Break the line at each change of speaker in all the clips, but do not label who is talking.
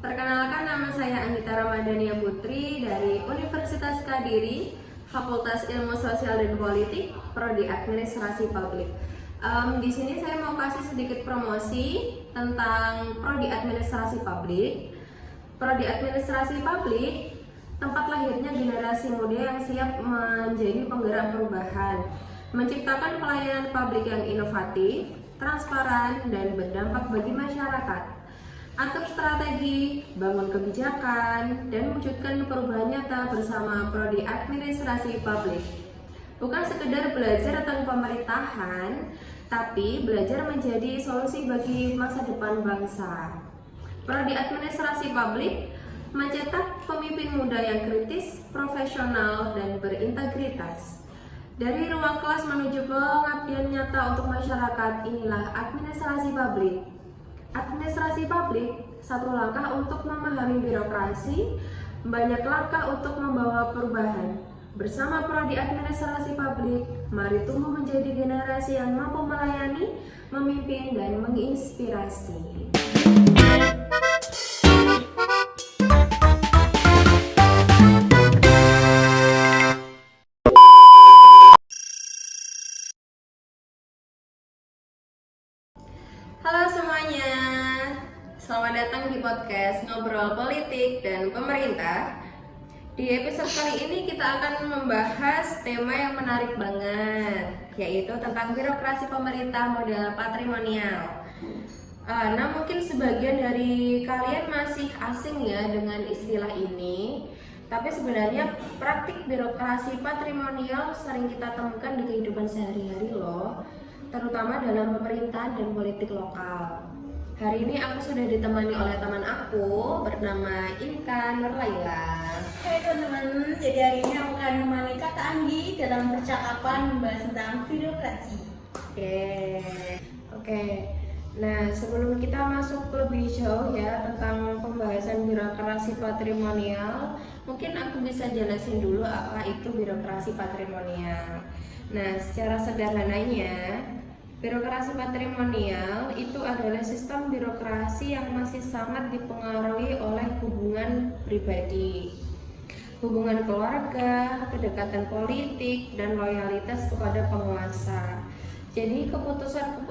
Perkenalkan, nama saya Anggita Ramadhania Putri dari Universitas Kadiri, Fakultas Ilmu Sosial dan Politik, Prodi Administrasi Publik. Di sini saya mau kasih sedikit promosi tentang Prodi Administrasi Publik. Prodi Administrasi Publik tempat lahirnya generasi muda yang siap menjadi penggerak perubahan, menciptakan pelayanan publik yang inovatif, transparan, dan berdampak bagi masyarakat. Atur strategi, bangun kebijakan, dan wujudkan perubahan nyata bersama Prodi Administrasi Publik. Bukan sekedar belajar tentang pemerintahan, tapi belajar menjadi solusi bagi masa depan bangsa. Prodi Administrasi Publik mencetak pemimpin muda yang kritis, profesional, dan berintegritas. Dari ruang kelas menuju pengabdian nyata untuk masyarakat, inilah administrasi publik. Administrasi publik, satu langkah untuk memahami birokrasi, banyak langkah untuk membawa perubahan. Bersama Prodi Administrasi Publik, mari tumbuh menjadi generasi yang mampu melayani, memimpin, dan menginspirasi. Halo semuanya, selamat datang di podcast Ngobrol Politik dan Pemerintah. Di episode kali ini kita akan membahas tema yang menarik banget, yaitu tentang birokrasi pemerintah model patrimonial. Nah, mungkin sebagian dari kalian masih asing ya dengan istilah ini, tapi sebenarnya praktik birokrasi patrimonial sering kita temukan di kehidupan sehari-hari loh, terutama dalam pemerintahan dan politik lokal. Hari ini aku sudah ditemani oleh teman aku bernama Inka Nurlaila.
Hai teman-teman, jadi hari ini aku akan menemani Kak Anggi dalam percakapan membahas tentang birokrasi.
Oke. Nah, sebelum kita masuk lebih jauh ya tentang pembahasan birokrasi patrimonial, mungkin aku bisa jelasin dulu apa itu birokrasi patrimonial. Nah, secara sederhananya, birokrasi patrimonial itu adalah sistem birokrasi yang masih sangat dipengaruhi oleh hubungan pribadi, hubungan keluarga, kedekatan politik, dan loyalitas kepada penguasa. Jadi keputusan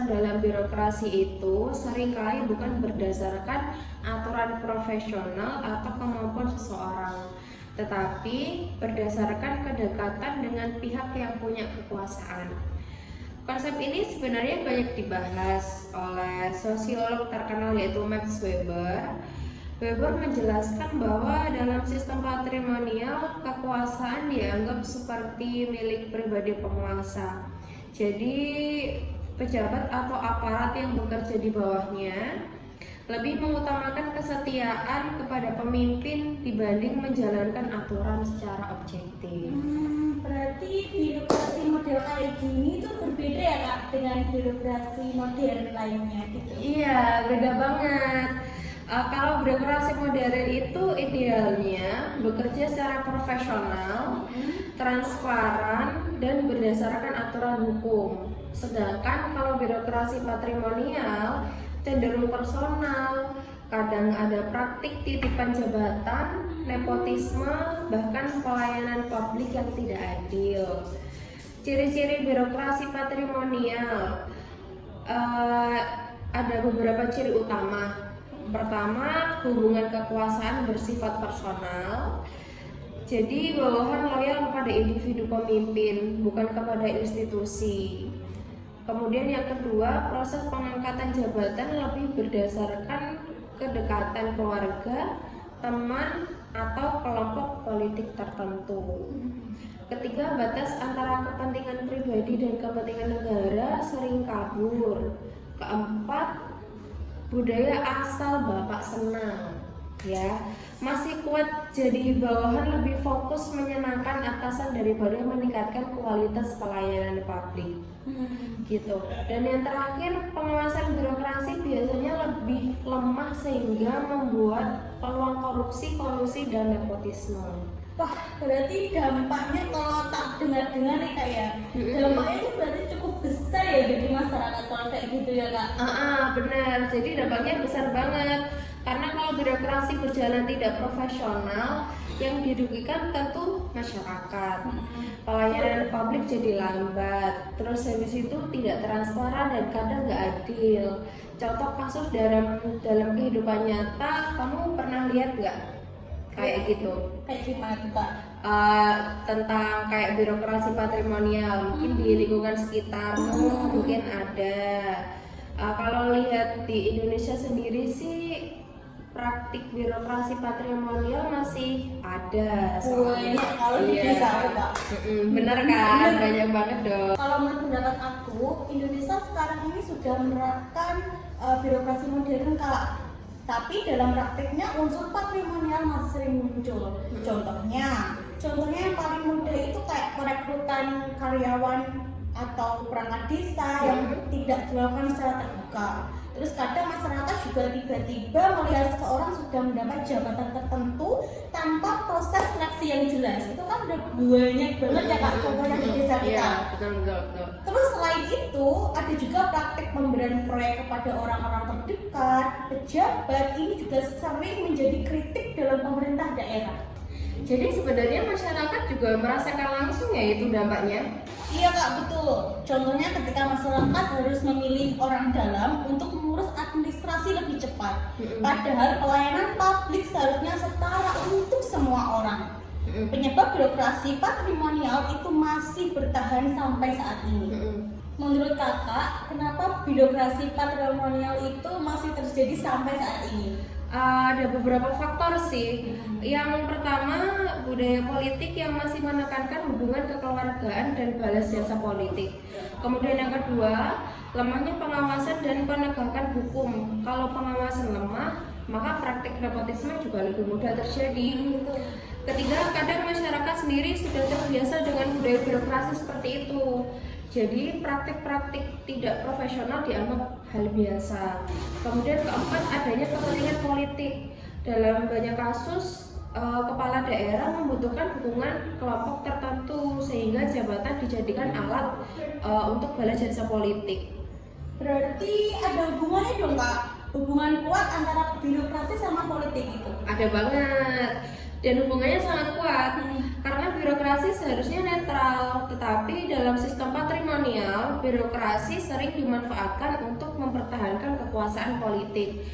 dalam birokrasi itu seringkali bukan berdasarkan aturan profesional atau kemampuan seseorang, tetapi berdasarkan kedekatan dengan pihak yang punya kekuasaan. Konsep ini sebenarnya banyak dibahas oleh sosiolog terkenal yaitu Max Weber. Weber menjelaskan bahwa dalam sistem patrimonial, kekuasaan dianggap seperti milik pribadi penguasa. Jadi pejabat atau aparat yang bekerja di bawahnya lebih mengutamakan kesetiaan kepada pemimpin dibanding menjalankan aturan secara objektif.
Berarti birokrasi model kayak gini itu berbeda ya Kak dengan birokrasi modern lainnya gitu?
Iya, beda banget. Kalau birokrasi modern itu idealnya bekerja secara profesional, transparan, dan berdasarkan aturan hukum. Sedangkan kalau birokrasi patrimonial cenderung personal, kadang ada praktik titipan jabatan, nepotisme, bahkan pelayanan publik yang tidak adil. Ciri-ciri birokrasi patrimonial ada beberapa ciri utama. Pertama, hubungan kekuasaan bersifat personal. Jadi bawahan loyal kepada individu pemimpin, bukan kepada institusi. Kemudian yang kedua, proses pengangkatan jabatan lebih berdasarkan kedekatan keluarga, teman, atau kelompok politik tertentu. Ketiga, batas antara kepentingan pribadi dan kepentingan negara sering kabur. Keempat, budaya asal bapak senang. ya, masih kuat jadi bawahan, lebih fokus menyenangkan atasan daripada meningkatkan kualitas pelayanan publik gitu. Dan yang terakhir, pengawasan birokrasi biasanya lebih lemah sehingga membuat peluang korupsi, kolusi, dan nepotisme.
Wah, berarti dampaknya kalau tak dengar-dengar nih Kak ya, dampaknya itu berarti cukup besar ya bagi masyarakat kalau kayak gitu ya Kak.
Benar, jadi dampaknya besar banget. Karena kalau birokrasi berjalan tidak profesional, yang dirugikan tentu masyarakat. Pelayanan publik jadi lambat, terus habis itu tidak transparan dan kadang nggak adil. Contoh kasus dalam kehidupan nyata, kamu pernah lihat nggak kayak gitu?
Kayak gimana tuh Kak?
Tentang kayak birokrasi patrimonial, mungkin di lingkungan sekitarmu mungkin ada. Kalau lihat di Indonesia sendiri sih, praktik birokrasi patrimonial masih ada
Banyak kalau di desa aku Kak.
Bener kan? Banyak banget dong.
Kalau menurut pendapat aku, Indonesia sekarang ini sudah menerapkan birokrasi modern Kak. Tapi dalam praktiknya unsur patrimonial masih sering muncul. Contohnya yang paling mudah itu kayak perekrutan karyawan atau perangkat desa yang tidak dilakukan secara terbuka. Terus kadang masyarakat juga tiba-tiba melihat seseorang sudah mendapat jabatan tertentu tanpa proses seleksi yang jelas. Itu kan udah banyak banget ya Kak contohnya di desa kita.
Iya, betul.
Terus selain itu ada juga praktik pemberian proyek kepada orang-orang terdekat, pejabat. Ini juga sering menjadi kritik dalam pemerintah daerah.
Jadi sebenarnya masyarakat juga merasakan langsung ya itu dampaknya.
Iya Kak, betul. Contohnya ketika masyarakat harus memilih orang dalam untuk mengurus administrasi lebih cepat. Padahal pelayanan publik seharusnya setara untuk semua orang. Penyebab birokrasi patrimonial itu masih bertahan sampai saat ini. Menurut Kakak, kenapa birokrasi patrimonial itu masih terjadi sampai saat ini?
Ada beberapa faktor sih. Yang pertama, budaya politik yang masih menekankan hubungan kekeluargaan dan balas jasa politik. Kemudian yang kedua, lemahnya pengawasan dan penegakan hukum. Kalau pengawasan lemah, maka praktik nepotisme juga lebih mudah terjadi. Ketiga, kadang masyarakat sendiri sudah terbiasa dengan budaya birokrasi seperti itu. Jadi praktik-praktik tidak profesional dianggap hal biasa. Kemudian keempat, adanya kepentingan politik. Dalam banyak kasus, kepala daerah membutuhkan dukungan kelompok tertentu sehingga jabatan dijadikan alat untuk balas jasa politik.
Berarti ada hubungannya dong Kak? Hubungan kuat antara birokrasi sama politik itu?
Ada banget. Dan hubungannya sangat kuat karena birokrasi seharusnya netral, tetapi dalam sistem patrimonial birokrasi sering dimanfaatkan untuk mempertahankan kekuasaan politik.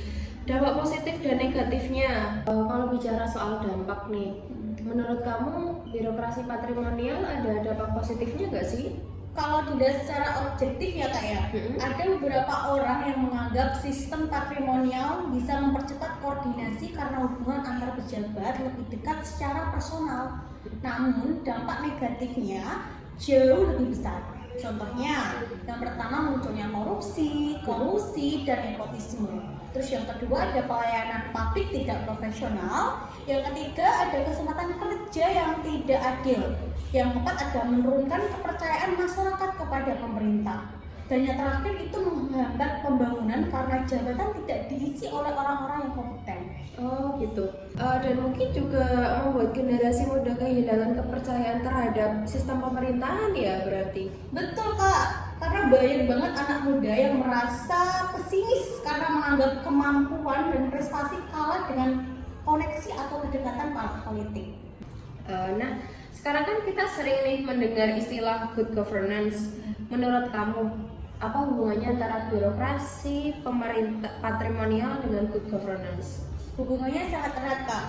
Dampak positif dan negatifnya, kalau bicara soal dampak nih, menurut kamu birokrasi patrimonial ada dampak positifnya nggak sih?
Kalau dilihat secara objektif ya Kak ya, ada beberapa orang yang menganggap sistem patrimonial bisa mempercepat koordinasi karena hubungan antar pejabat lebih dekat secara personal. Namun dampak negatifnya jauh lebih besar. Contohnya, yang pertama munculnya korupsi, kolusi, dan nepotisme. Terus yang kedua ada pelayanan publik tidak profesional. Yang ketiga ada kesempatan kerja yang tidak adil. Yang keempat ada menurunkan kepercayaan masyarakat kepada pemerintah. Dan yang terakhir itu menghambat pembangunan karena jabatan tidak diisi oleh orang-orang yang kompeten.
Oh gitu. Dan mungkin juga membuat generasi muda kehilangan kepercayaan terhadap sistem pemerintahan ya berarti.
Betul Kak, karena banyak banget anak muda yang merasa pesimis karena menganggap kemampuan dan prestasi kalah dengan koneksi atau kedekatan politik.
Nah, sekarang kan kita sering nih mendengar istilah good governance. Menurut kamu, apa hubungannya antara birokrasi, pemerintah, patrimonial dengan good governance?
Hubungannya sangat erat Kak.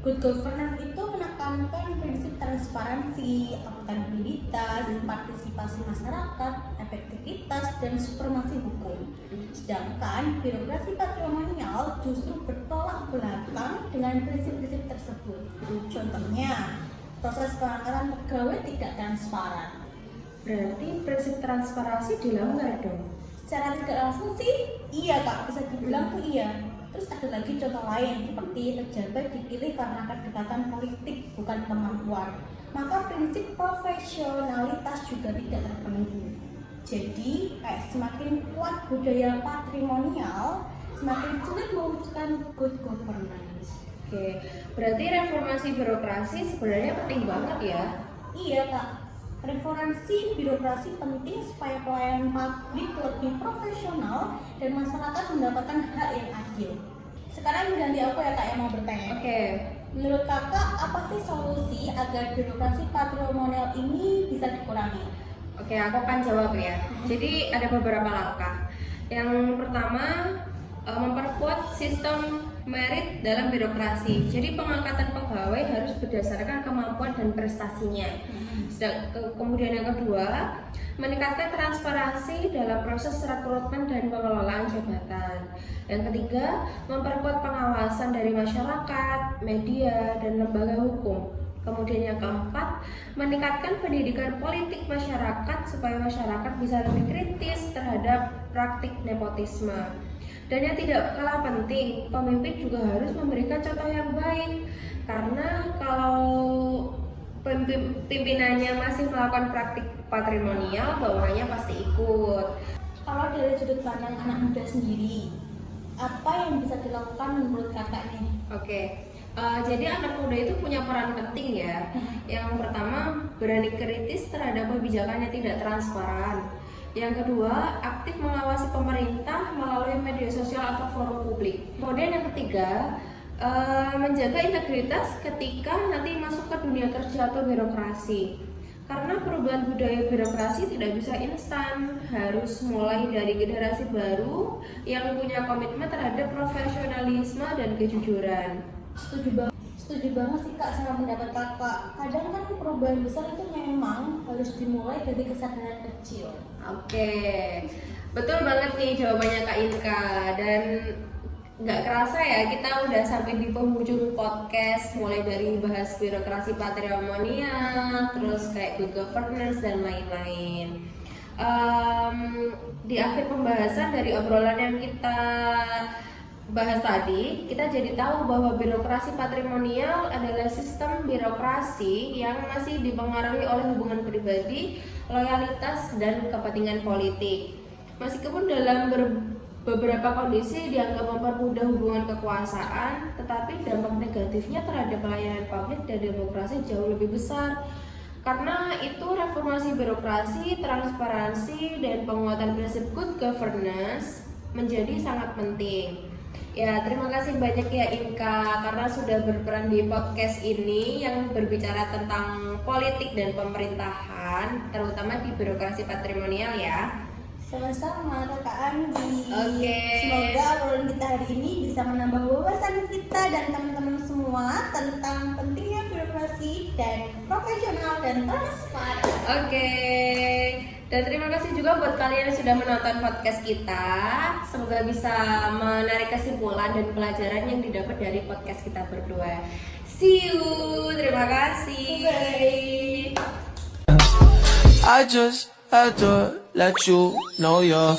Good governance itu menekankan prinsip transparansi, akuntabilitas, partisipasi masyarakat, efektivitas, dan supremasi hukum. Sedangkan birokrasi patrimonial justru bertolak belakang dengan prinsip-prinsip tersebut. Contohnya, proses pengangkatan pegawai tidak transparan.
Berarti prinsip transparansi dilanggar dong?
Secara tidak langsung sih iya Kak, bisa dibilang tuh iya. Terus ada lagi contoh lain seperti pejabat dipilih karena kedekatan politik bukan kemampuan. Maka prinsip profesionalitas juga tidak terpenuhi. Jadi semakin kuat budaya patrimonial, semakin sulit mewujudkan good governance.
Oke, berarti reformasi birokrasi sebenarnya penting banget ya.
Iya Kak, reformasi birokrasi penting supaya pelayanan publik lebih profesional dan masyarakat mendapatkan hak yang adil. Sekarang ganti aku ya Kak yang mau bertanya.
Oke.
Menurut Kakak, apa sih solusi agar birokrasi patrimonial ini bisa dikurangi?
Oke, aku akan jawab ya. Jadi ada beberapa langkah. Yang pertama, memperkuat sistem merit dalam birokrasi. Jadi pengangkatan pegawai harus berdasarkan kemampuan dan prestasinya. Kemudian yang kedua, meningkatkan transparansi dalam proses rekrutmen dan pengelolaan jabatan. Yang ketiga, memperkuat pengawasan dari masyarakat, media, dan lembaga hukum. Kemudian yang keempat, meningkatkan pendidikan politik masyarakat supaya masyarakat bisa lebih kritis terhadap praktik nepotisme. Dan yang tidak kalah penting, pemimpin juga harus memberikan contoh yang baik. Karena kalau pimpinannya masih melakukan praktik patrimonial, bawahannya pasti ikut.
Kalau dari sudut pandang anak muda sendiri, apa yang bisa dilakukan menurut Kakak nih?
Oke. Jadi anak muda itu punya peran penting ya. Yang pertama, berani kritis terhadap kebijakan yang tidak transparan. Yang kedua, aktif mengawasi pemerintah melalui media sosial atau forum publik. Kemudian yang ketiga, menjaga integritas ketika nanti masuk ke dunia kerja atau birokrasi. Karena perubahan budaya birokrasi tidak bisa instan, harus mulai dari generasi baru yang punya komitmen terhadap profesionalisme dan kejujuran.
Setuju banget sih Kak sama pendapat Kakak. Kadang kan perubahan besar itu memang harus dimulai dari kesadaran kecil.
Oke, betul banget nih jawabannya Kak Inka. Dan nggak kerasa ya kita udah sampai di penghujung podcast, mulai dari bahas birokrasi patrimonial, terus kayak good governance dan lain-lain. Di akhir pembahasan dari obrolan yang kita bahas tadi, kita jadi tahu bahwa birokrasi patrimonial adalah sistem birokrasi yang masih dipengaruhi oleh hubungan pribadi, loyalitas, dan kepentingan politik. Meskipun dalam beberapa kondisi dianggap mempermudah hubungan kekuasaan, tetapi dampak negatifnya terhadap pelayanan publik dan demokrasi jauh lebih besar. Karena itu reformasi birokrasi, transparansi, dan penguatan prinsip good governance menjadi sangat penting. Ya, terima kasih banyak ya Inka karena sudah berperan di podcast ini yang berbicara tentang politik dan pemerintahan, terutama di birokrasi patrimonial ya.
Sama-sama Kakak Andi.
Oke.
Semoga obrolan kita hari ini bisa menambah wawasan kita dan teman-teman semua tentang pentingnya birokrasi dan profesional dan transparan.
Oke. Dan terima kasih juga buat kalian yang sudah menonton podcast kita. Semoga bisa menarik kesimpulan dan pelajaran yang didapat dari podcast kita berdua. See you. Terima kasih.
Bye.
I just had to let you know you're